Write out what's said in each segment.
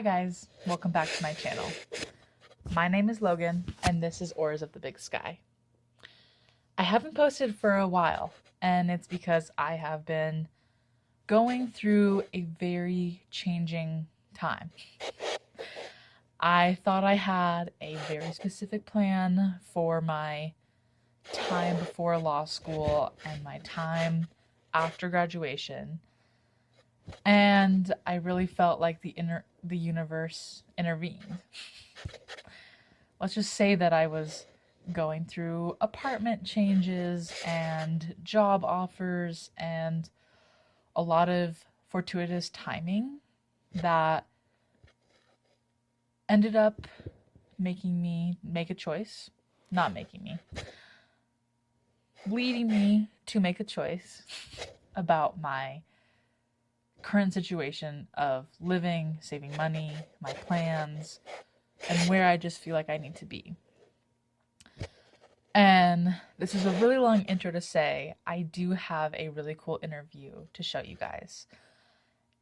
Hi guys, welcome back to my channel. My name is Logan and this is Oars of the Big Sky. I haven't posted for a while and it's because I have been going through a very changing time. I thought I had a very specific plan for my time before law school and my time after graduation. And I really felt like the universe intervened. Let's just say that I was going through apartment changes and job offers and a lot of fortuitous timing that ended up making me make a choice. Not making me. Leading me to make a choice about my current situation of living, saving money, my plans, and where I just feel like I need to be. And this is a really long intro to say I do have a really cool interview to show you guys.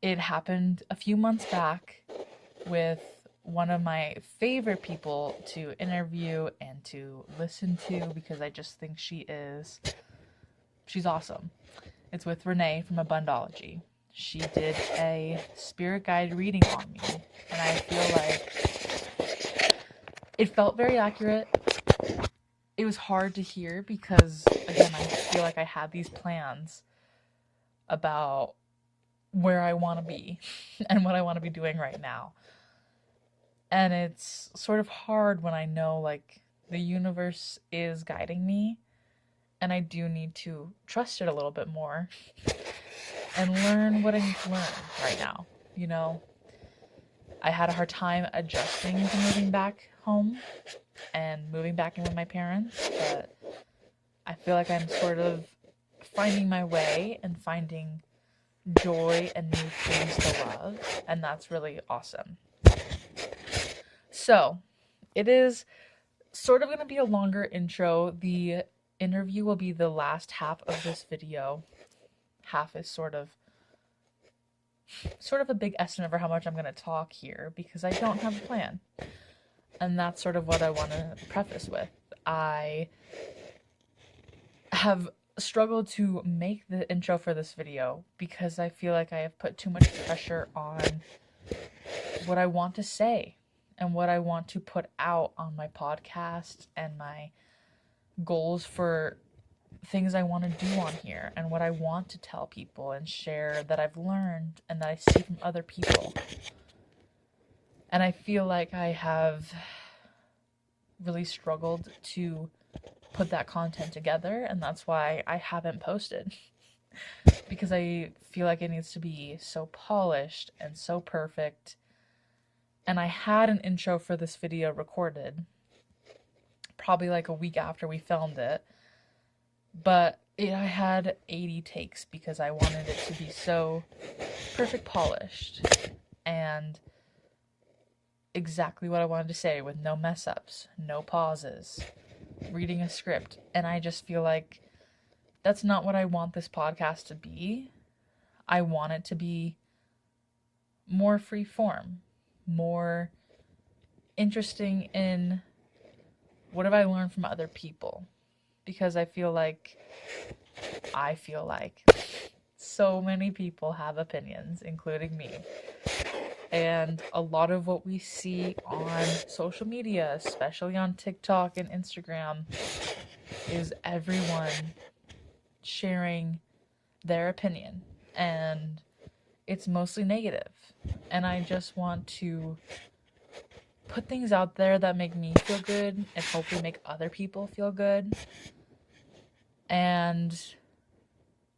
It happened a few months back with one of my favorite people to interview and to listen to because I just think she's awesome. It's with Renee from Abundology. She did a spirit guide reading on me, and I feel like it felt very accurate. It was hard to hear because, again, I feel like I had these plans about where I want to be and what I want to be doing right now. And it's sort of hard when I know, like, the universe is guiding me, and I do need to trust it a little bit more and learn what I need to learn right now. You know, I had a hard time adjusting to moving back home and moving back in with my parents, but I feel like I'm sort of finding my way and finding joy and new things to love, and that's really awesome. So, it is sort of going to be a longer intro. The interview will be the last half of this video. Half is sort of a big estimate for how much I'm going to talk here because I don't have a plan. And that's sort of what I want to preface with. I have struggled to make the intro for this video because I feel like I have put too much pressure on what I want to say and what I want to put out on my podcast and my goals for things I want to do on here and what I want to tell people and share that I've learned and that I see from other people. And I feel like I have really struggled to put that content together, and that's why I haven't posted. Because I feel like it needs to be so polished and so perfect. And I had an intro for this video recorded, probably like a week after we filmed it. But I had 80 takes because I wanted it to be so perfect polished and exactly what I wanted to say with no mess ups, no pauses, reading a script. And I just feel like that's not what I want this podcast to be. I want it to be more free form, more interesting in what have I learned from other people. Because I feel like so many people have opinions, including me. And a lot of what we see on social media, especially on TikTok and Instagram, is everyone sharing their opinion. And it's mostly negative. And I just want to put things out there that make me feel good and hopefully make other people feel good. And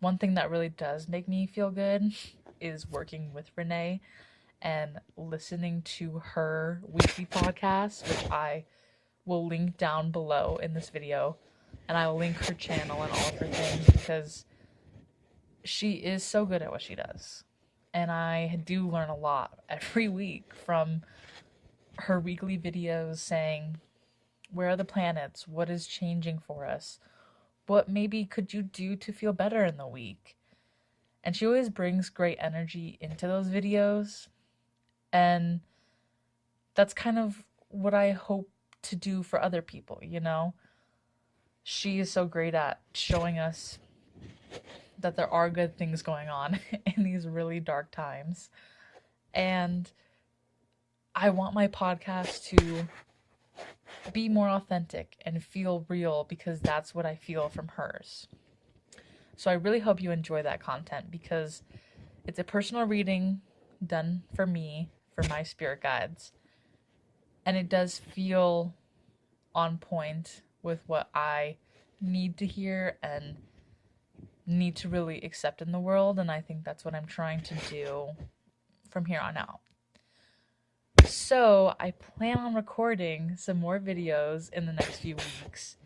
one thing that really does make me feel good is working with Renee and listening to her weekly podcast, which I will link down below in this video. And I will link her channel and all of her things because she is so good at what she does. And I do learn a lot every week from her weekly videos saying, where are the planets? What is changing for us? What maybe could you do to feel better in the week? And she always brings great energy into those videos. And that's kind of what I hope to do for other people, She is so great at showing us that there are good things going on in these really dark times. And I want my podcast to be more authentic and feel real because that's what I feel from hers. So I really hope you enjoy that content because it's a personal reading done for me, for my spirit guides. And it does feel on point with what I need to hear and need to really accept in the world. And I think that's what I'm trying to do from here on out. So I plan on recording some more videos in the next few weeks,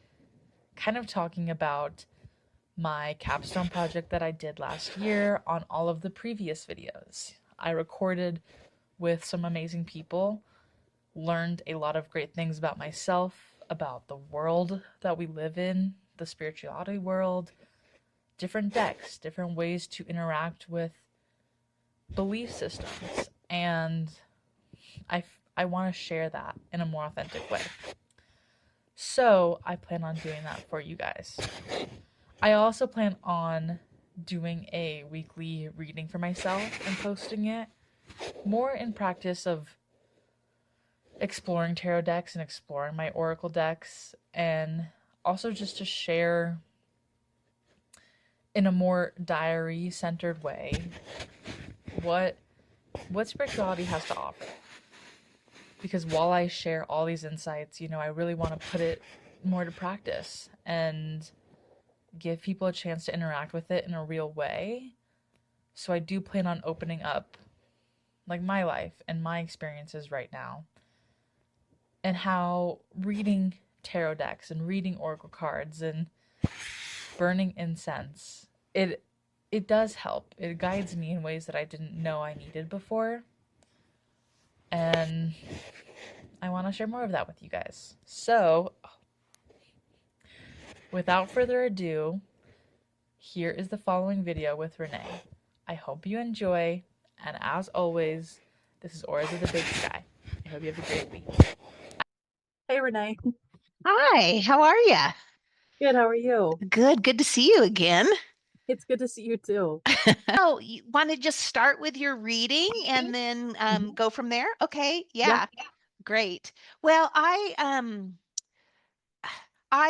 kind of talking about my capstone project that I did last year on all of the previous videos. I recorded with some amazing people, learned a lot of great things about myself, about the world that we live in, the spirituality world, different decks, different ways to interact with belief systems. And I, I want to share that in a more authentic way. So I plan on doing that for you guys. I also plan on doing a weekly reading for myself and posting it more in practice of exploring tarot decks and exploring my oracle decks, and also just to share in a more diary centered way what spirituality has to offer. Because while I share all these insights, I really want to put it more to practice and give people a chance to interact with it in a real way. So I do plan on opening up like my life and my experiences right now, and how reading tarot decks and reading oracle cards and burning incense, it does help. It guides me in ways that I didn't know I needed before. And I want to share more of that with you guys. So, without further ado, here is the following video with Renee. I hope you enjoy, and as always, this is Auras of the Big Sky. I hope you have a great week. Hey, Renee. Hi, how are you? Good, how are you? Good to see you again. It's good to see you too. Oh, you want to just start with your reading and then Mhm. go from there? Okay, Yeah. yeah, great. Well, I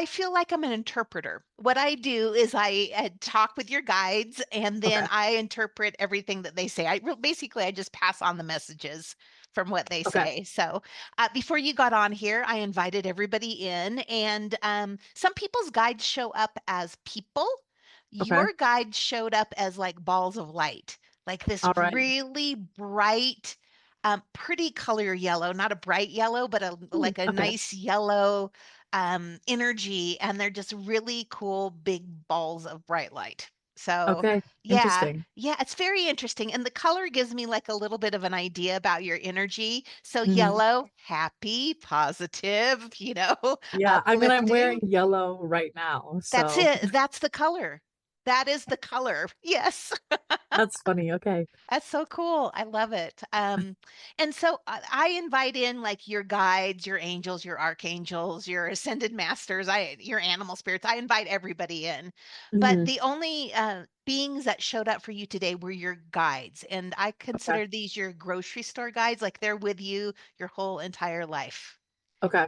feel like I'm an interpreter. What I do is I talk with your guides and Okay. then I interpret everything that they say. Basically I just pass on the messages from what they Okay. say. So before you got on here, I invited everybody in, and some people's guides show up as people. Okay. Your guide showed up as like balls of light, like this All right. really bright, pretty color yellow, not a bright yellow, but like a Okay. nice yellow energy, and they're just really cool big balls of bright light. So, Okay. yeah, Interesting. yeah, it's very interesting. And the color gives me like a little bit of an idea about your energy. So, Hmm. yellow, happy, positive, Yeah. I mean, I'm wearing uplifting. yellow right now, That's so it. That's the color. That is the color. Yes. that's funny. Okay. That's so cool. I love it. And so I invite in like your guides, your angels, your archangels, your ascended masters, your animal spirits. I invite everybody in. But Hmm. the only beings that showed up for you today were your guides. And I Okay. consider these your grocery store guides, like they're with you your whole entire life. Okay.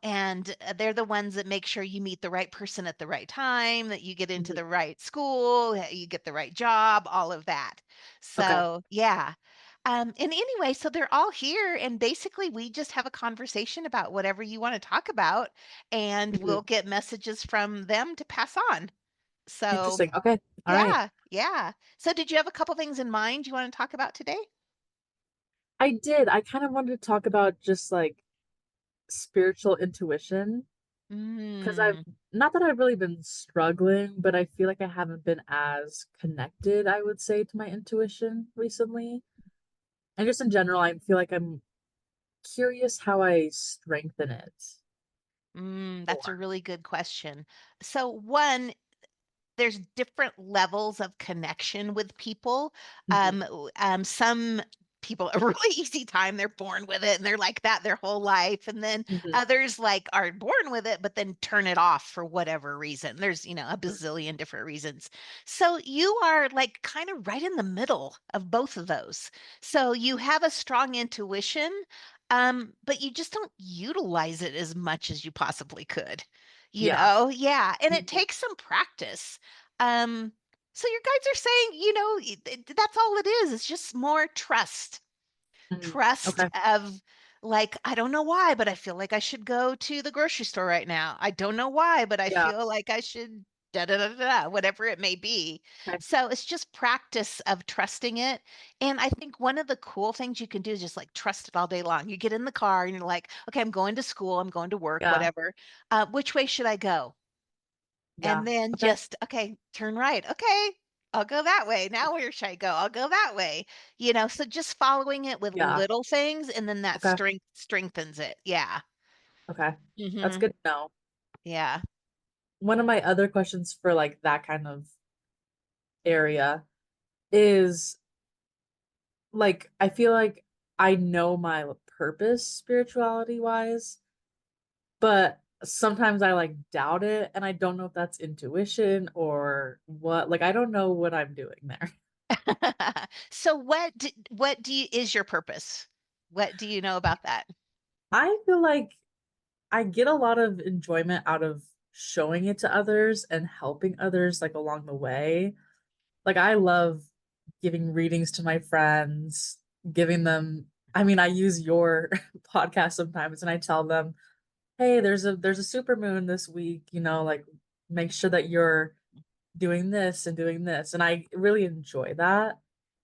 And they're the ones that make sure you meet the right person at the right time, that you get into Hmm. the right school, that you get the right job, all of that. Okay. So, yeah. And anyway, so they're all here, and basically we just have a conversation about whatever you want to talk about, and Hmm. we'll get messages from them to pass on. So, Interesting. Okay. All right. yeah, yeah. So, did you have a couple things in mind you want to talk about today? I did. I kind of wanted to talk about just like spiritual intuition because I've Mm. not that I've really been struggling, but I feel like I haven't been as connected, I would say, to my intuition recently. And just in general, I feel like I'm curious how I strengthen it That's a more. really good question. So, one, there's different levels of connection with people. Hmm. Some people a really easy time. They're born with it and they're like that their whole life. And then Mhm. others like are born with it, but then turn it off for whatever reason. There's, a bazillion different reasons. So you are like kind of right in the middle of both of those. So you have a strong intuition, but you just don't utilize it as much as you possibly could. Yeah. Yeah. And it Mhm. takes some practice. Um, so your guides are saying, that's all it is. It's just more trust. Mhm. Trust Okay. of like, I don't know why, but I feel like I should go to the grocery store right now. I don't know why, but I Yeah. feel like I should da da da da, da, whatever it may be. Okay. So it's just practice of trusting it. And I think one of the cool things you can do is just like trust it all day long. You get in the car and you're like, okay, I'm going to school, I'm going to work, Yeah. whatever. Which way should I go? Yeah. And then Okay. just, okay, turn right. Okay, I'll go that way. Now where should I go? I'll go that way. So just following it with Yeah. little things and then that Okay. strengthens it. Yeah. Okay. That's Mhm. good to know. Yeah. One of my other questions for like that kind of area is like I feel like I know my purpose spirituality wise, but sometimes I like doubt it and I don't know if that's intuition or what. Like I don't know what I'm doing there. So what do you is your purpose? What do you know about that? I feel like I get a lot of enjoyment out of showing it to others and helping others like along the way. Like I love giving readings to my friends, giving them I mean, I use your podcast sometimes and I tell them, "Hey, there's a super moon this week, like make sure that you're doing this and doing this." And I really enjoy that,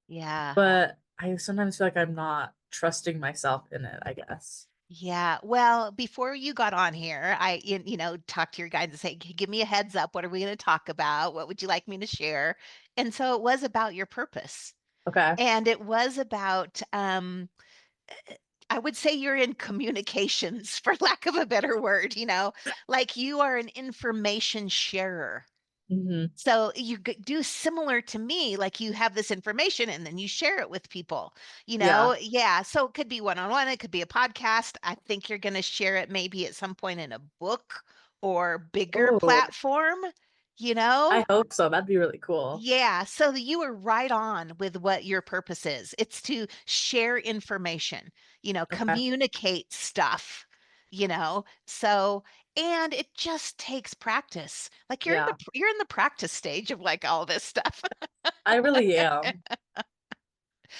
Yeah. but I sometimes feel like I'm not trusting myself in it, I guess. Yeah. Well, before you got on here, talked to your guide and say, Give me a heads up. What are we going to talk about? What would you like me to share?" And so it was about your purpose. Okay. And it was about, I would say you're in communications, for lack of a better word, like you are an information sharer. Mhm. So you do similar to me, like you have this information and then you share it with people, Yeah. Yeah. So it could be one on one, it could be a podcast. I think you're going to share it maybe at some point in a book or bigger Oh, platform, you know? I hope so. That'd be really cool. Yeah, so you were right on with what your purpose is. It's to share information, Okay. communicate stuff, So, and it just takes practice. Like Yeah. you're in the practice stage of like all this stuff. I really am.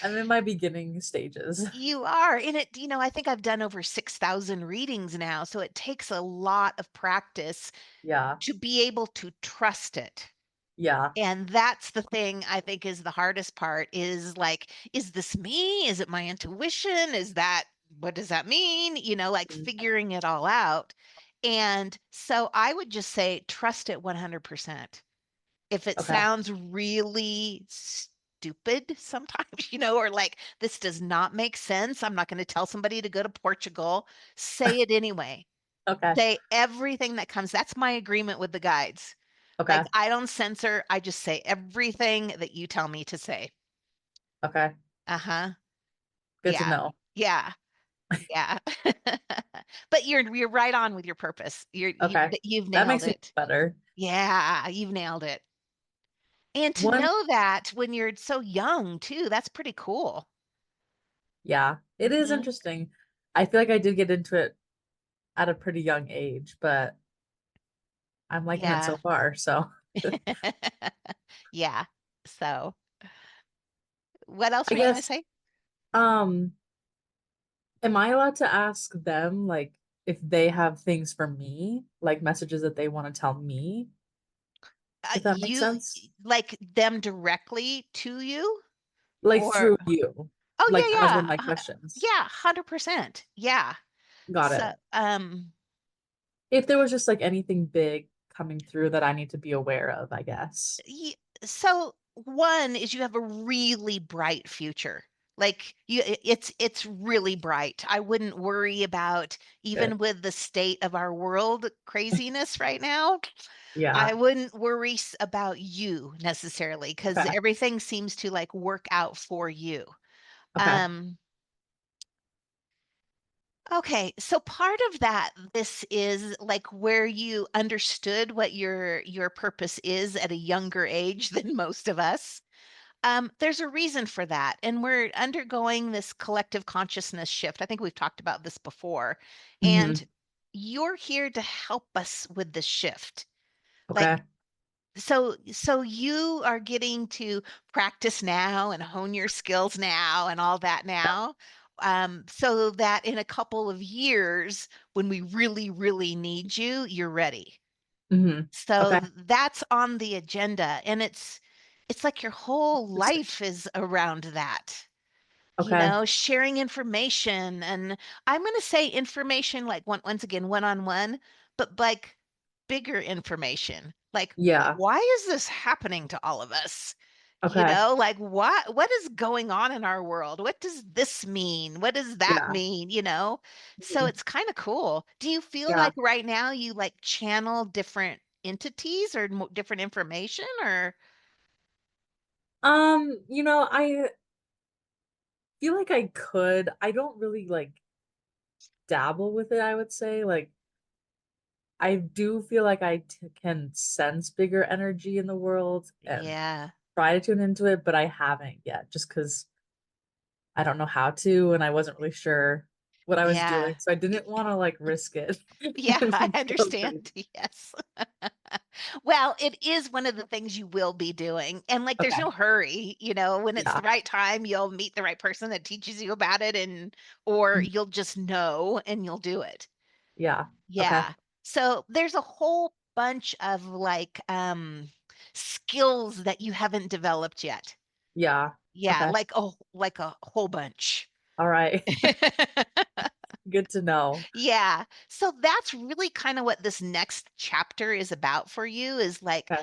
I'm in my beginning stages. You are in it, I think I've done over 6,000 readings now, so it takes a lot of practice Yeah. to be able to trust it. Yeah. And that's the thing I think is the hardest part is like, is this me? Is it my intuition? Is that what does that mean? Like Mm. figuring it all out. And so I would just say trust it 100%. If it Okay. sounds really stupid sometimes, or like this does not make sense, I'm not going to tell somebody to go to Portugal, say it anyway. Okay. Say everything that comes. That's my agreement with the guides. Like, Okay. I don't censor, I just say everything that you tell me to say. Okay. Uh-huh. Good to Yeah. know. Yeah. Yeah. But you're right on with your purpose. Okay. You've That nailed makes me it. feel better. Yeah, you've nailed it. And to One know that when you're so young too, that's pretty cool. yeah, it is Mhm. interesting. I feel like I did get into it at a pretty young age, but I'm liking it so Yeah. far, so Yeah. So, what else I were you gonna guess, say? um, am I allowed to ask them, like, if they have things for me, like messages that they wanna tell me, if that makes You sense? like them directly to you? Like, Or through you, oh, like, yeah, as one of yeah. my questions. Yeah, 100%. Yeah. Got So, it. If there was just, like, anything big coming through that I need to be aware of, I guess. y so one is you have a really bright future. Like, it's really bright. I wouldn't worry about Good. even with the state of our world craziness right now, Yeah. I wouldn't worry about you necessarily because Okay. everything seems to, like, work out for you. Okay. Um, okay, so part of that, this is like where you understood what your purpose is at a younger age than most of us. There's a reason for that, and we're undergoing this collective consciousness shift. I think we've talked about this before, and Hmm. you're here to help us with the shift. Like, Okay. so you are getting to practice now and hone your skills now and all that now, so that in a couple of years, when we really, really need you, you're ready. Hmm. So Okay. that's on the agenda, and it's like your whole Interesting. life is around that, Okay. sharing information. And I'm going to say information like once again, one on one, but like bigger information. Like, Yeah. why is this happening to all of us? Okay. Like what is going on in our world? What does this mean? What does that Yeah. mean? So Mhm. it's kind of cool. Do you feel Yeah. like right now you like channel different entities or different information or I feel like I could. I don't really like dabble with it, I would say. Like I do feel like can sense bigger energy in the world and yeah. try to tune into it, but I haven't yet just because I don't know how to and I wasn't really sure what I was Yeah. doing. So I didn't want to like risk it Yeah, and I go understand. crazy. Yes. Well, it is one of the things you will be doing. And like there's Okay. no hurry, when it's Yeah. the right time, you'll meet the right person that teaches you about it or Mhm. you'll just know and you'll do it. Yeah. Okay. Yeah. So there's a whole bunch of like skills that you haven't developed yet. Yeah. Yeah, Okay. like a whole bunch. All right. Good to know. Yeah. So that's really kind of what this next chapter is about for you is like Okay.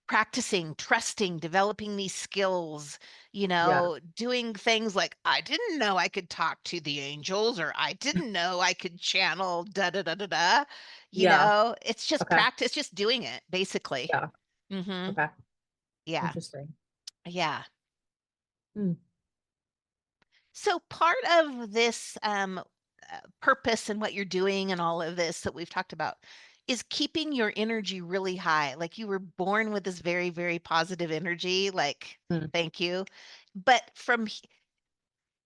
practicing, trusting, developing these skills, Yeah. doing things like I didn't know I could talk to the angels or I didn't know I could channel da da da da da. Yeah. It's just Okay. practice, just doing it basically. Yeah. Mhm. Okay. Yeah. Interesting. Yeah. Hmm. So part of this purpose and what you're doing and all of this that we've talked about is keeping your energy really high. Like you were born with this very, very positive energy. Like, Hmm. thank you. But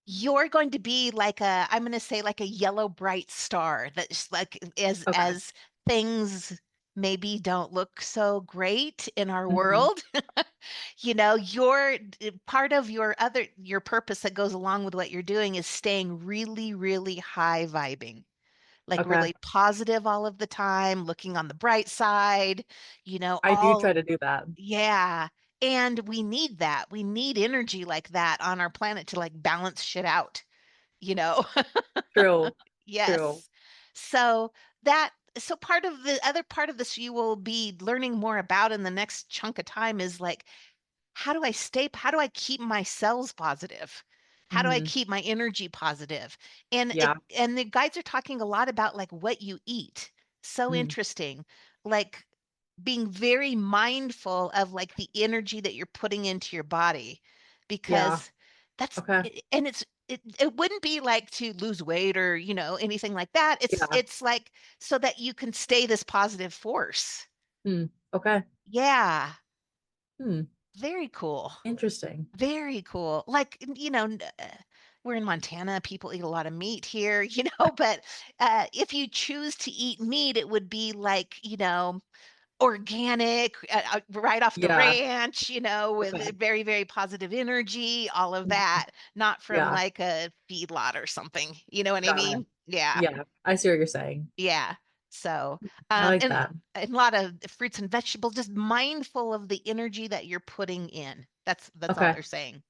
you're going to be like I'm going to say like a yellow bright star that's like Okay. as things maybe don't look so great in our Hmm. world. Your part of your purpose that goes along with what you're doing is staying really, really high vibing, like Okay. really positive all of the time, looking on the bright side, I do try to do that. yeah. And we need that. We need energy like that on our planet to like balance shit out, you know? True. True. Yes. So so part of the other part of this you will be learning more about in the next chunk of time is like how do I keep my cells positive? How do I Hmm. keep my energy positive? Yeah. And the guides are talking a lot about like what you eat. So Mm. interesting. Like being very mindful of like the energy that you're putting into your body Yeah. because Okay. and it wouldn't be like to lose weight or anything like that. Yeah. It's like so that you can stay this positive force. Hmm. Okay. Yeah, Hmm. very cool. Interesting. Very cool. Like, we're in Montana, people eat a lot of meat here, but if you choose to eat meat, it would be like, organic, right off the Yeah. ranch, with a Okay. very, very positive energy, all of Mhm. that, not from Yeah. like a feedlot or something. You know what I Got it. mean? Yeah. Yeah. I see what you're saying. Yeah. So, I like and that. a lot of fruits and vegetables, just mindful of the energy that you're putting in. That's all Okay. they're saying.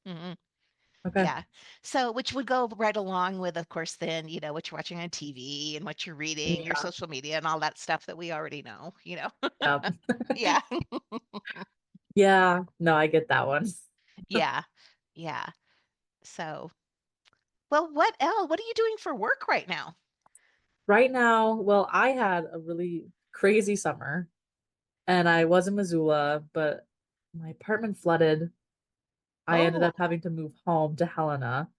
Okay. Yeah. So, which would go right along with, of course, then, what you're watching on TV and what you're reading, your Yeah. social media and all that stuff that we already know. Yeah. Yeah. Yeah. No, I get that one. Yeah. Yeah. So, well, what are you doing for work right now? Right now, well, I had a really crazy summer and I was in Missoula, but my apartment flooded. I ended Oh, up having to move home to Helena.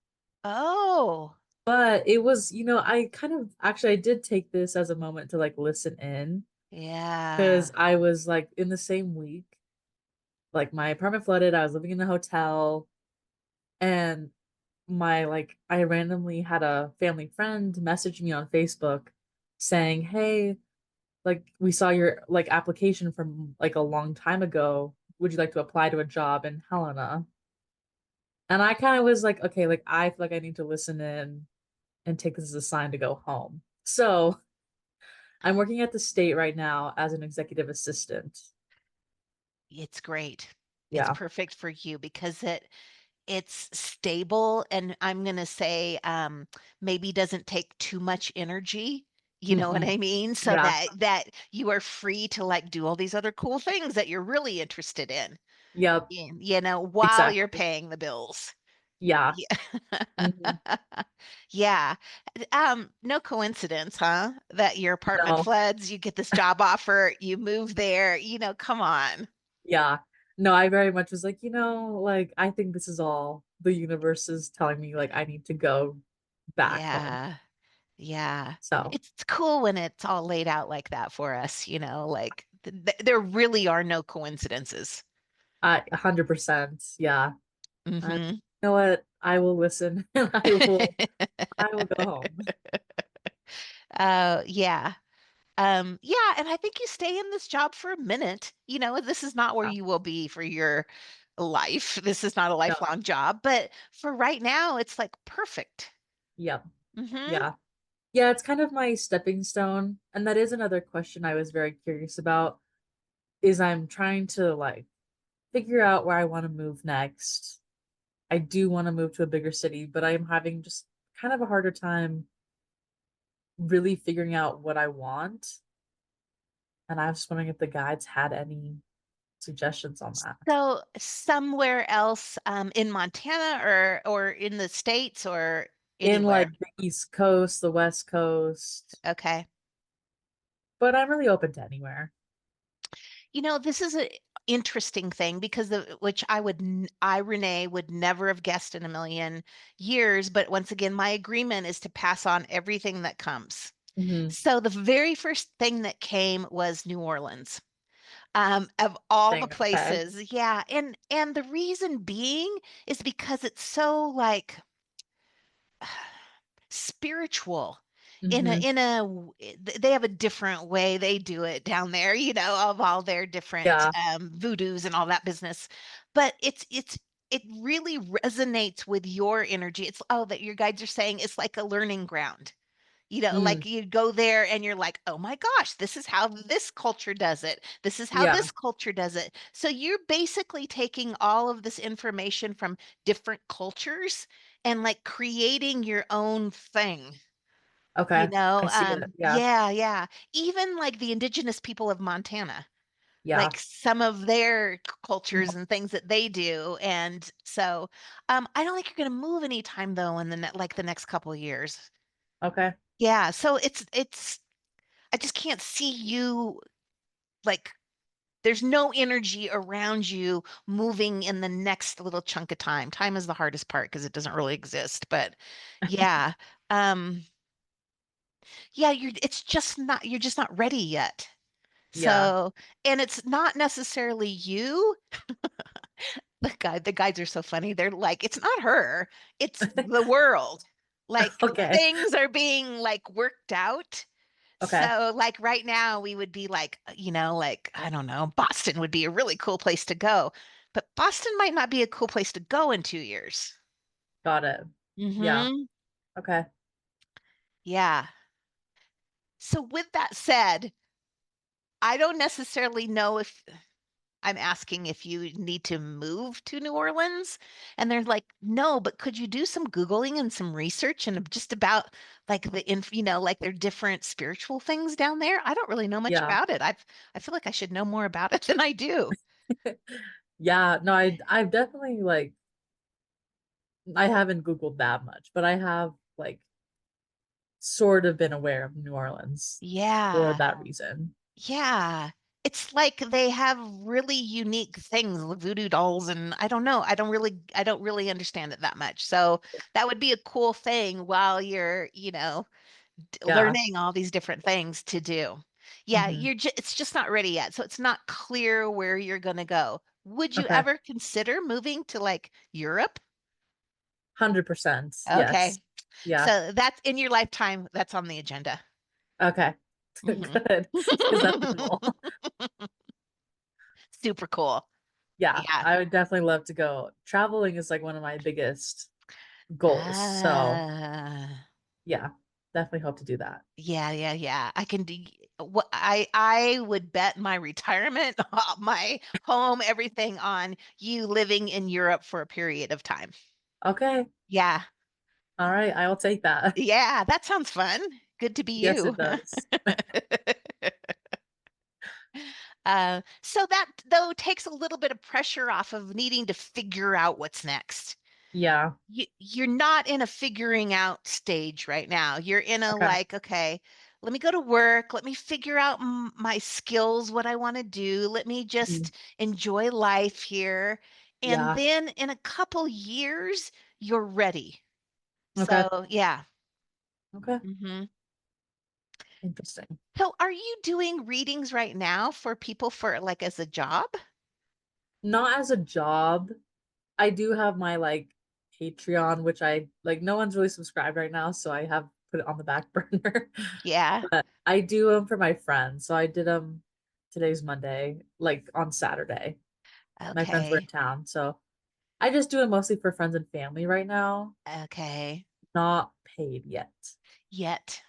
Oh, But it was, I kind of actually I did take this as a moment to like listen in yeah. because I was like in the same week, like my apartment flooded, I was living in a hotel, and I randomly had a family friend message me on Facebook saying, "Hey, like we saw your like application from like a long time ago. Would you like to apply to a job in Helena?" And I kind of was like, okay, like I feel like I need to listen in and take this as a sign to go home. So I'm working at the state right now as an executive assistant. It's great. It's Yeah. perfect for you because it's stable, and I'm gonna say, maybe doesn't take too much energy, you know what Mm-mm. I mean? So Yeah. that you are free to, like, do all these other cool things that you're really interested Yep. in, you know, while you're Exactly. paying the bills. Yeah. Yeah. Hmm. Yeah. No coincidence, huh? That your apartment No. floods, you get this job offer, you move there, come on. Yeah. No, I very much was like, like I think this is all the universe is telling me like I need to go back home. Yeah. Yeah. So It's cool when it's all laid out like that for us, like there really are no coincidences. I 100%. Yeah. I, you Hmm. know what? I will listen and I will go home. Yeah. Yeah, and I think you stay in this job for a minute. This is not where Yeah. you will be for your life. This is not a No. lifelong job, but for right now, it's like perfect. Yep. Hmm. Yeah. Yeah, it's kind of my stepping stone. And that is another question I was very curious about is I'm trying to like figure out where I want to move next. I do want to move to a bigger city, but I'm having just kind of a harder time really figuring out what I want. And I was just wondering if the guides had any suggestions on that. So somewhere else, in Montana or in the States or In anywhere. like the East Coast, the West Coast, Okay. but I'm really open to anywhere. This is a interesting thing because which I, Renee, would never have guessed in a million years. But once again, my agreement is to pass on everything that comes. Hmm. So the very first thing that came was New Orleans. Of all the Okay. places, yeah, and the reason being is because it's so like spiritual Hmm. they have a different way they do it down there, of all their different Yeah. voodoos and all that business. But it really resonates with your energy. It's that your guides are saying it's like a learning ground. Mm. Like you go there and you're like, oh my gosh, this is how this culture does it. This is how Yeah. this culture does it. So you're basically taking all of this information from different cultures and like creating your own thing. Okay. I see it. Yeah. Yeah, yeah. Even like the indigenous people of Montana, Yeah. like some of their Mhm. cultures and things that they do. And so, I don't think you're going to move anytime though in the next couple of years. Okay. Yeah, so it's I just can't see you like there's no energy around you moving in the next little chunk of time. Time is the hardest part because it doesn't really exist. But yeah, um, yeah, you're just not ready yet. Yeah. So, and it's not necessarily you. The guides are so funny. They're like, it's not her, it's the world. Like Okay. things are being like worked out. Okay. So, like right now, we would be like, like, I don't know, Boston would be a really cool place to go, but Boston might not be a cool place to go in 2 years. Got it. Yeah. Mm-hmm. Okay. Yeah. So, with that said, I don't necessarily know if I'm asking if you need to move to New Orleans. And they're like, no, but could you do some Googling and some research and just about like like their different spiritual things down there? I don't really know much Yeah. about it. I feel like I should know more about it than I do. Yeah. No, I've definitely like I haven't Googled that much, but I have like sort of been aware of New Orleans for Yeah. that reason. Yeah. it's like they have really unique things, the voodoo dolls, and I don't know. I don't really understand it that much. So that would be a cool thing while you're, Yeah. learning all these different things to do. Yeah, Hmm. it's just not ready yet. So it's not clear where you're going to go. Would you Okay. ever consider moving to like Europe? 100%. Yes. Okay. Yeah. So that's in your lifetime, that's on the agenda. Okay. Mhm. Good. Because that's the goal. Super cool. Yeah. Yeah. I would definitely love to go. Traveling is like one of my biggest goals. So Ah. yeah, definitely hope to do that. Yeah, yeah, yeah. I can do what I would bet my retirement, my home, everything on you living in Europe for a period of time. Okay. Yeah. All right. I will take that. Yeah, that sounds fun. Good to be Yes, you. it does. So that though takes a little bit of pressure off of needing to figure out what's next. Yeah. You're not in a figuring out stage right now. You're in a Okay. like, okay, let me go to work. Let me figure out my skills, what I want to do. Let me Mhm. just enjoy life here. And Yeah. then in a couple years, you're ready. Okay. So, yeah. Okay. hmm Interesting. So, are you doing readings right now for people for like as a job? Not as a job. I do have my like Patreon, which I like no one's really subscribed right now, so I have put it on the back burner. Yeah. But I do them for my friends. So I did them today's Monday, like on Saturday. My friends were in Okay. town. So I just do it mostly for friends and family right now, Okay. not paid yet. Yet.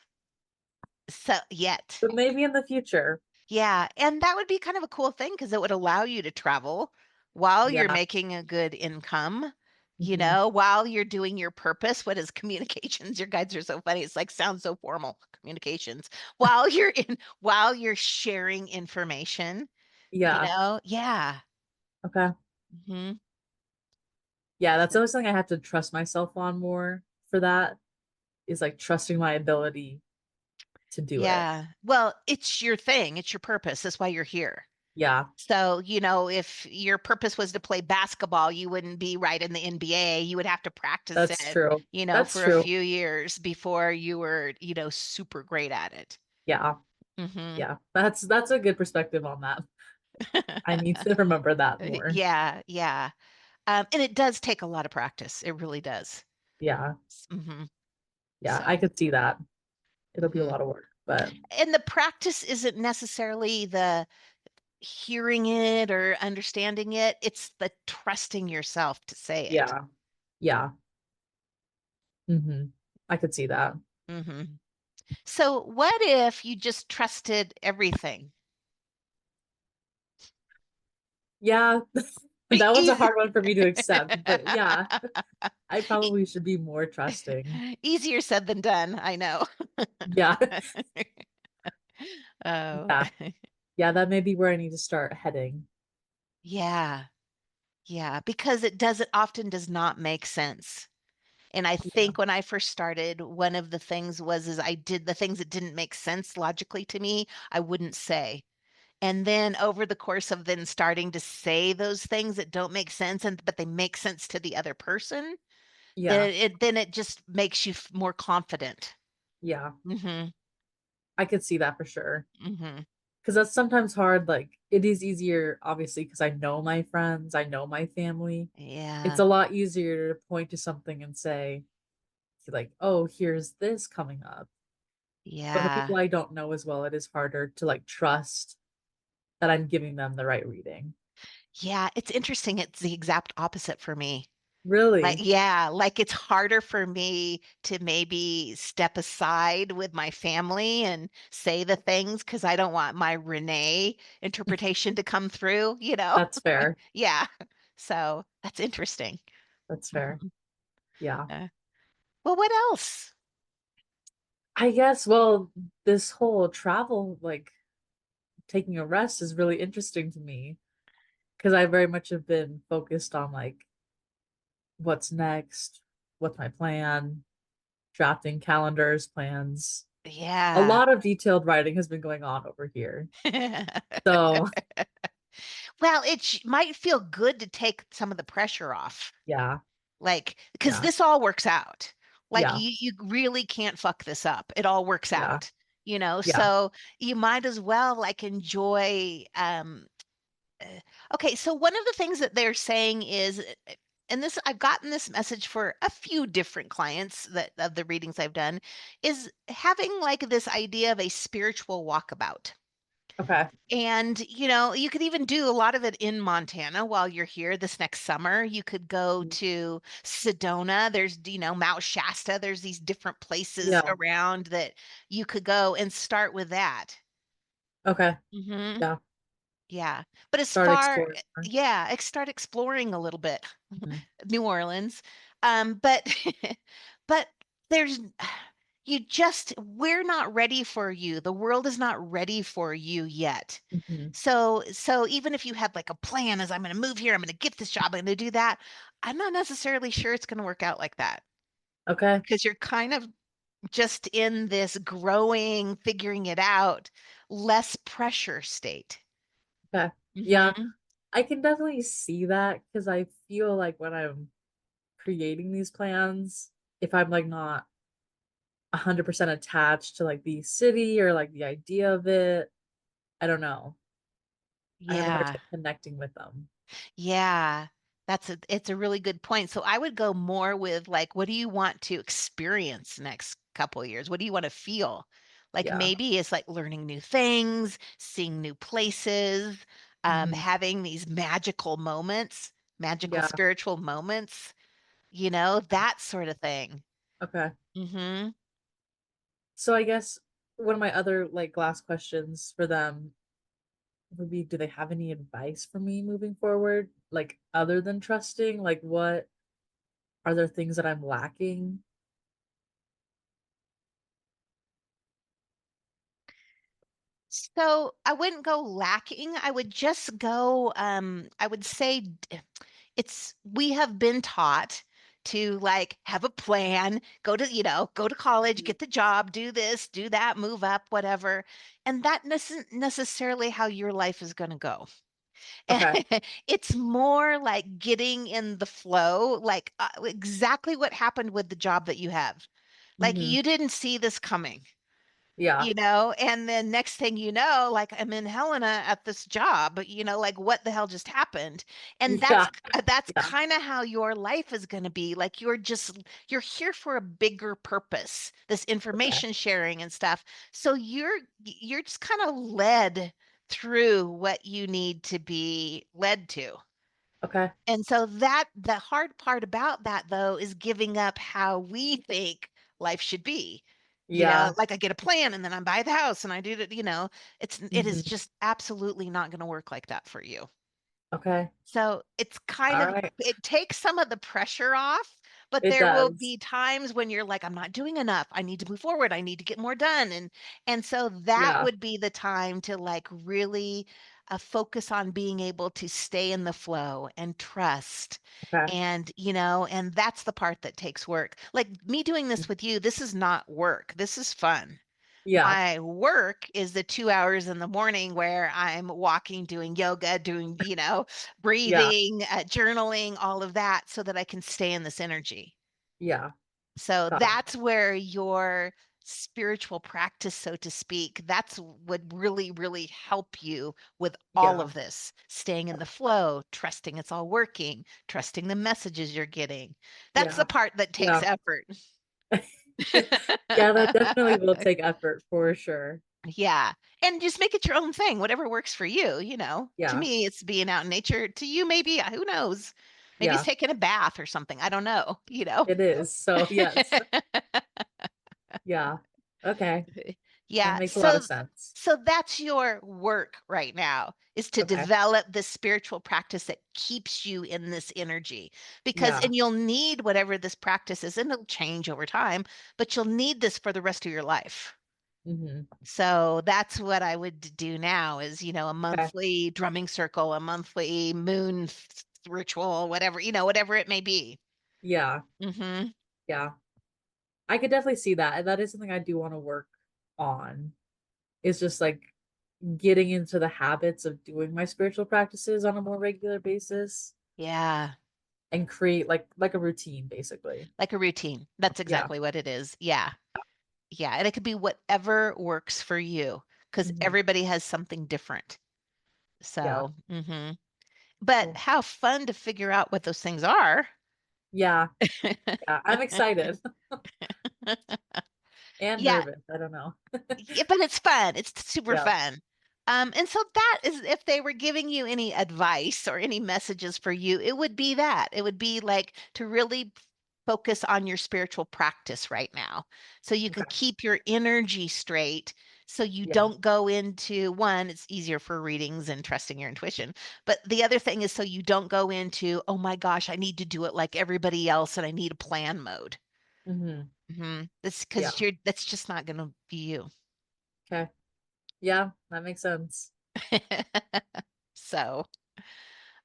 So, yet. But maybe in the future. Yeah, and that would be kind of a cool thing because it would allow you to travel while you're Yeah. making a good income, Hmm. while you're doing your purpose. What is communications? Your guides are so funny. It's like sounds so formal. Communications. While you're sharing information, Yeah. Yeah. Okay. hmm Yeah, that's So, always something I have to trust myself on more for that is like trusting my ability to do it. yeah. Well, it's your thing. It's your purpose. That's why you're here. Yeah, So, if your purpose was to play basketball, you wouldn't be right in the NBA. You would have to practice that's it, true. That's for a true. few years before you were, super great at it. Yeah. hmm Yeah. That's a good perspective on that. I need to remember that more. Yeah, yeah. And it does take a lot of practice. It really does. Yeah. hmm Yeah, I So, could see that. It'll be a hmm lot of work, but and the practice isn't necessarily the hearing it or understanding it. It's the trusting yourself to say it. yeah. Yeah. I could see that. hmm So, what if you just trusted everything? Yeah. That was a Easy. hard one for me to accept, but yeah, I probably should be more trusting. Easier said than done, I know. Yeah. Oh, Yeah. Yeah, that may be where I need to start heading. yeah, yeah, because it often does not make sense. And I Yeah. think when I first started, one of the things was is I did the things that didn't make sense logically to me, I wouldn't say. And then over the course of then starting to say those things that don't make sense but they make sense to the other person, Yeah. then it just makes you more confident. Yeah. Mhm. I could see that for sure. Mhm. Because that's sometimes hard. Like, it is easier, obviously, because I know my friends, I know my family. It's Yeah. a lot easier to point to something and say, like, oh, here's this coming up. But for Yeah. people I don't know as well, it is harder to like trust that I'm giving them the right reading. Yeah, it's interesting. It's the exact opposite for me. Like, Really? yeah, like it's harder for me to maybe step aside with my family and say the things because I don't want my Renee interpretation to come through, you know? That's fair. Yeah. So that's interesting. That's fair. Mhm. Yeah. Uh, well, what else? I guess, well, this whole travel, like taking a rest is really interesting to me because I very much have been focused on like what's next, what's my plan, drafting calendars, plans. A Yeah. lot of detailed writing has been going on over here. So, Well, might feel good to take some of the pressure off. yeah, Like, because yeah, this all works out. Like yeah, you really can't fuck this up. It all works yeah, out, you know? yeah. So you might as well like enjoy uh, okay, so one of the things that they're saying is and this I've gotten this message for a few different clients that of the readings I've done is having like this idea of a spiritual walkabout. Okay. And, you could even do a lot of it in Montana while you're here this next summer. You could go Mm, to Sedona. There's, Mount Shasta. There's these different places yeah. around that you could go and start with that. Okay. Hmm. Yeah. Yeah. But as Start far, exploring more. yeah, start exploring a little bit. Mhm. New Orleans. But but there's we're not ready for you. The world is not ready for you yet. Mhm. So even if you had like a plan as I'm going to move here, I'm going to get this job, I'm going to do that, I'm not necessarily sure it's going to work out like that Okay. because you're kind of just in this growing, figuring it out, less pressure state. Okay. Yeah. Hmm. I can definitely see that because I feel like when I'm creating these plans, if I'm like not 100% attached to like the city or like the idea of it, I don't know. I have a hard Yeah. time connecting with them. Yeah, it's a really good point. So I would go more with like, what do you want to experience next couple of years? What do you want to feel? Like Yeah. maybe it's like learning new things, seeing new places, Mhm. having these magical moments, magical Yeah. spiritual moments, that sort of thing. Okay. Hmm. So I guess one of my other like last questions for them would be, do they have any advice for me moving forward? Like other than trusting? Like what are there things that I'm lacking? So I wouldn't go lacking. I would just go, I would say we have been taught to like have a plan, go to college, Mhm. get the job, do this, do that, move up, whatever. And that isn't necessarily how your life is going to go. Okay. It's more like getting in the flow, like exactly what happened with the job that you have. Like Hmm. you didn't see this coming, Yeah. and then next thing you know, like I'm in Helena at this job, like what the hell just happened? And Yeah. that's Yeah. kind of how your life is going to be. Like you're here for a bigger purpose, this Okay. information sharing and stuff. So you're just kind of led through what you need to be led to. Okay. And so the hard part about that though is giving up how we think life should be. Yeah. Like I get a plan and then I buy the house and I do that, it is Hmm. just absolutely not going to work like that for you. Okay. So it's kind All of right. it takes some of the pressure off, but It there will does. be times when you're like, I'm not doing enough. I need to move forward. I need to get more done. And so that Yeah. would be the time to like really focus on being able to stay in the flow and trust. Okay. And that's the part that takes work. Like me doing this with you, this is not work. This is fun. Yeah. My work is the 2 hours in the morning where I'm walking, doing yoga, doing, Yeah. breathing, journaling, all of that so that I can stay in this energy. Yeah. So Got it. that's where your spiritual practice, so to speak, that's would really, really help you with all Yeah. of this, staying in the flow, trusting it's all working, trusting the messages you're getting. That's the Yeah. part that takes Yeah. effort. Yeah, that definitely will take effort for sure. Yeah. And just make it your own thing, whatever works for you, To Yeah. me, it's being out in nature. To you, maybe, who knows? Maybe it's Yeah. taking a bath or something. I don't know. It is. So, yes. Yeah. Okay. That Yeah. makes a lot So of sense. so that's your work right now is to Okay. develop this spiritual practice that keeps you in this energy. Because Yeah. and you'll need whatever this practice is, and it'll change over time, but you'll need this for the rest of your life. Hmm. So that's what I would do now is, a Okay. monthly drumming circle, a monthly ritual, whatever, whatever it may be. Yeah. Hmm. Yeah. I could definitely see that. And that is something I do want to work on is just like getting into the habits of doing my spiritual practices on a more regular basis Yeah. and create like a routine basically. Like a routine. That's Yeah. exactly what it is. Yeah. Yeah. And it could be whatever works for you because Hmm. everybody has something different. Yeah. So, but Cool. how fun to figure out what those things are. Yeah. Yeah. I'm excited and Yeah, nervous. I don't know. yeah, but it's fun. It's super Yeah. fun. And so that is if they were giving you any advice or any messages for you, it would be that. It would be like to really focus on your spiritual practice right now. So you can Okay. keep your energy straight. So you Yeah. don't go into one, it's easier for readings and trusting your intuition. But the other thing is so you don't go into, oh my gosh, I need to do it like everybody else and I need a plan mode. Hmm. That's Yeah. because that's just not gonna be you. Okay. Yeah, that makes sense. So,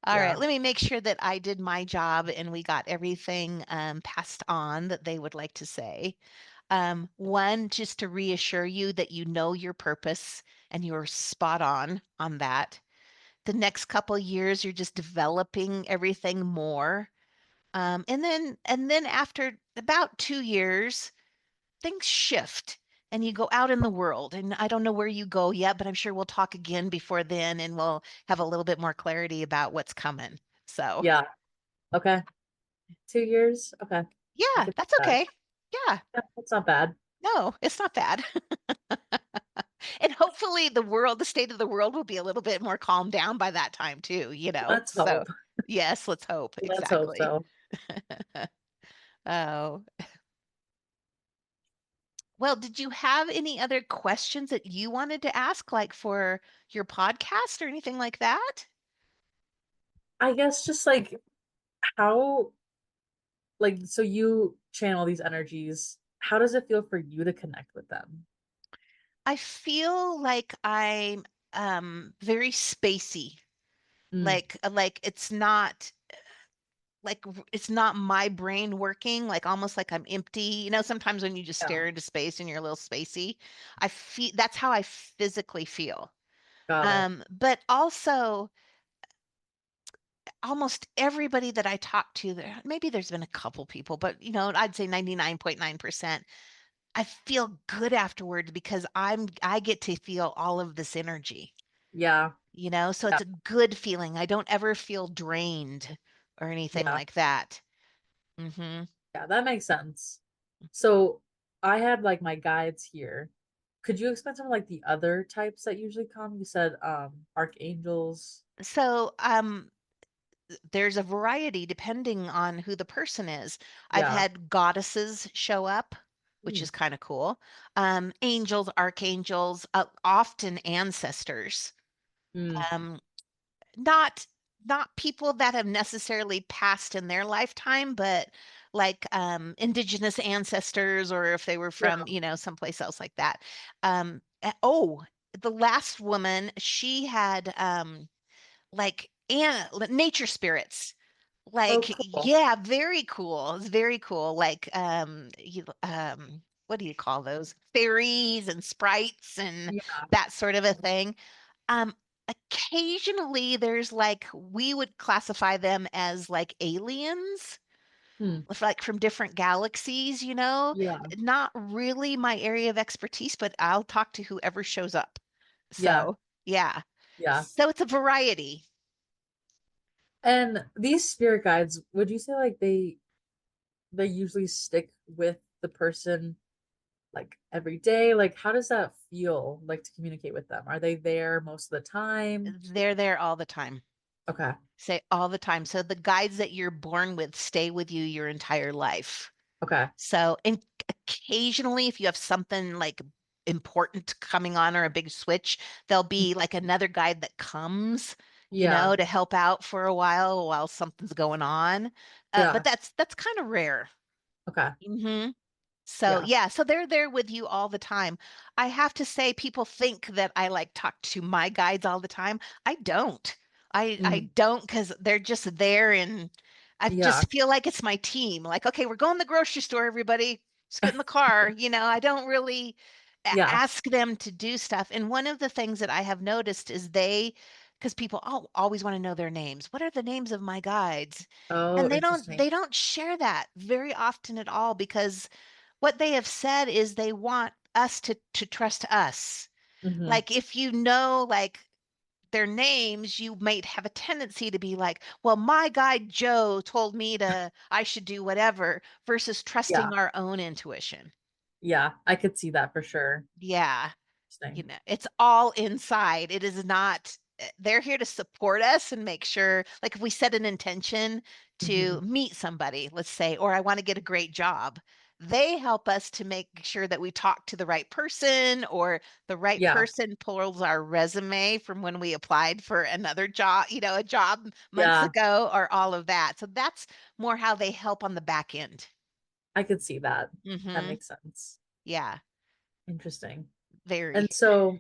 all right, Yeah. let me make sure that I did my job and we got everything passed on that they would like to say. One, just to reassure you that you know your purpose and you're spot on that. The next couple years, you're just developing everything more. And then after about 2 years, things shift and you go out in the world. And I don't know where you go yet, but I'm sure we'll talk again before then and we'll have a little bit more clarity about what's coming. So, Yeah. Okay. 2 years. Okay. I yeah, can do that's that. okay. Yeah, Yeah, that's not bad. no, it's not bad. And hopefully the state of the world will be a little bit more calmed down by that time too, you know? Let's So, hope. yes, let's hope. Let's hope Exactly. so. Oh, well, did you have any other questions that you wanted to ask, like for your podcast or anything like that? I guess just like how, like, so you channel these energies. How does it feel for you to connect with them? I feel like I'm very spacey. Mm, Like it's not it's not my brain working, like almost like I'm empty. You know, sometimes when you just yeah. stare into space and you're a little spacey, I feel that's how I physically feel. Got it. But also almost everybody that I talk to there, maybe there's been a couple people, but I'd say 99.9%. I feel good afterwards because I get to feel all of this energy. Yeah. So Yeah. it's a good feeling. I don't ever feel drained or anything Yeah. like that. Hmm. Yeah. That makes sense. So I had like my guides here. Could you explain some of like the other types that usually come? You said archangels. So, there's a variety depending on who the person is. I've Yeah. had goddesses show up, which Mm, is kind of cool. Angels, archangels, often ancestors. mm, Um, not not people that have necessarily passed in their lifetime, but like indigenous ancestors, or if they were yeah. from someplace else like that. Oh, the last woman, she had like nature spirits. Oh, Like, cool. yeah, very cool. It's very cool. Like, what do you call those? Fairies and sprites and Yeah. that sort of a thing. Um, Occasionally there's like we would classify them as like aliens, Hmm. like from different galaxies, you know? Yeah. Not really my area of expertise, but I'll talk to whoever shows up. Yeah. So, yeah. Yeah. So it's a variety. And these spirit guides, would you say like they usually stick with the person like every day? Like how does that feel like to communicate with them? Are they there most of the time? They're there all the time. Okay. Say all the time. So the guides that you're born with stay with you your entire life. Okay. So, and occasionally, if you have something like important coming on or a big switch, there'll be like another guide that comes, Yeah. to help out for a while something's going on. But Yeah. that's kind of rare. Okay. Hmm. So Yeah. yeah, so they're there with you all the time. I have to say, people think that I like talk to my guides all the time. I don't. I Mm. don't because they're just there and I Yeah. just feel like it's my team. Like, okay, we're going to the grocery store, everybody. Let's get in the car. I don't really. Yeah. ask them to do stuff. And one of the things that I have noticed is because people always want to know their names. What are the names of my guides? Oh, And interesting. they don't share that very often at all, because what they have said is they want us to trust us. Hmm. Like if you know like their names, you might have a tendency to be like, well, my guide Joe told me I should do whatever, versus Yeah. trusting our own intuition. Yeah. I could see that for sure. Yeah. Interesting. It's all inside. It is not, they're here to support us and make sure, like if we set an intention Hmm. to meet somebody, let's say, or I want to get a great job, they help us to make sure that we talk to the right person, or the right Yeah. person pulls our resume from when we applied for another job, a job months Yeah. ago, or all of that. So that's more how they help on the back end. I could see that. That Hmm. makes sense. Yeah, Interesting. And very. so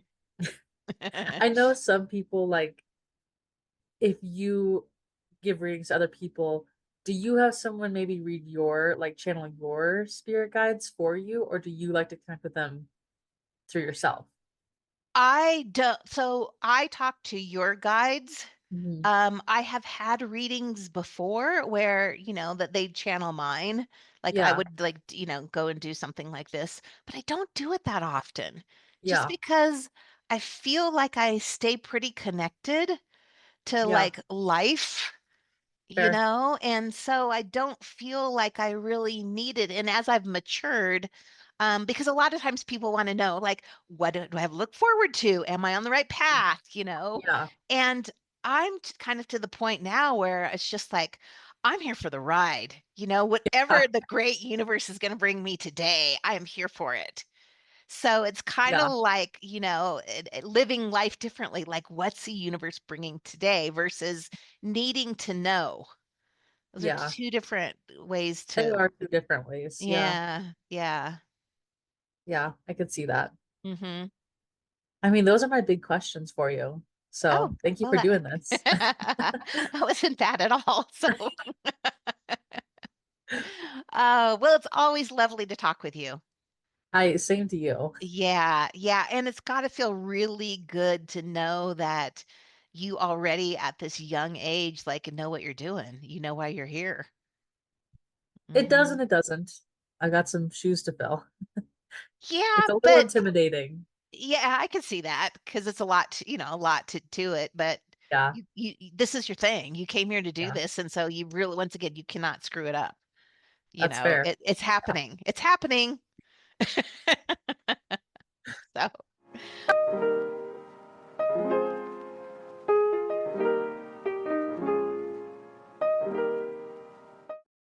I know some people like if you give readings to other people, do you have someone maybe read your like channel your spirit guides for you, or do you like to connect with them through yourself? I don't, so I talk to your guides. Hmm. I have had readings before where, that they channel mine. Like I Yeah. would like, go and do something like this, but I don't do it that often, just Yeah. because I feel like I stay pretty connected to Yeah. like life, Fair. and so I don't feel like I really need it. And as I've matured, because a lot of times people want to know, like, what do I have to look forward to? Am I on the right path? Yeah. And I'm kind of to the point now where it's just like, I'm here for the ride. Yeah. Whatever the great universe is going to bring me today, I am here for it. So it's kind Yeah. of like, living life differently. Like, what's the universe bringing today versus needing to know? Those are Yeah. two different ways They to, are two different ways. Yeah. yeah, yeah. Yeah. I could see that. Hmm. I mean, those are my big questions for you. Oh, So thank you well, for that, doing this. that wasn't bad at all. So, well, it's always lovely to talk with you. Same to you. Yeah, yeah. And it's got to feel really good to know that you already at this young age, like, know what you're doing. You know why you're here. It does and Hmm. it doesn't. I got some shoes to fill. Yeah, It's a little but intimidating. yeah, I can see that because it's a lot, a lot to it. But Yeah. this is your thing. You came here to do Yeah. this, and so you really, once again, you cannot screw it up. That's fair. It's Yeah. happening. It's happening. So.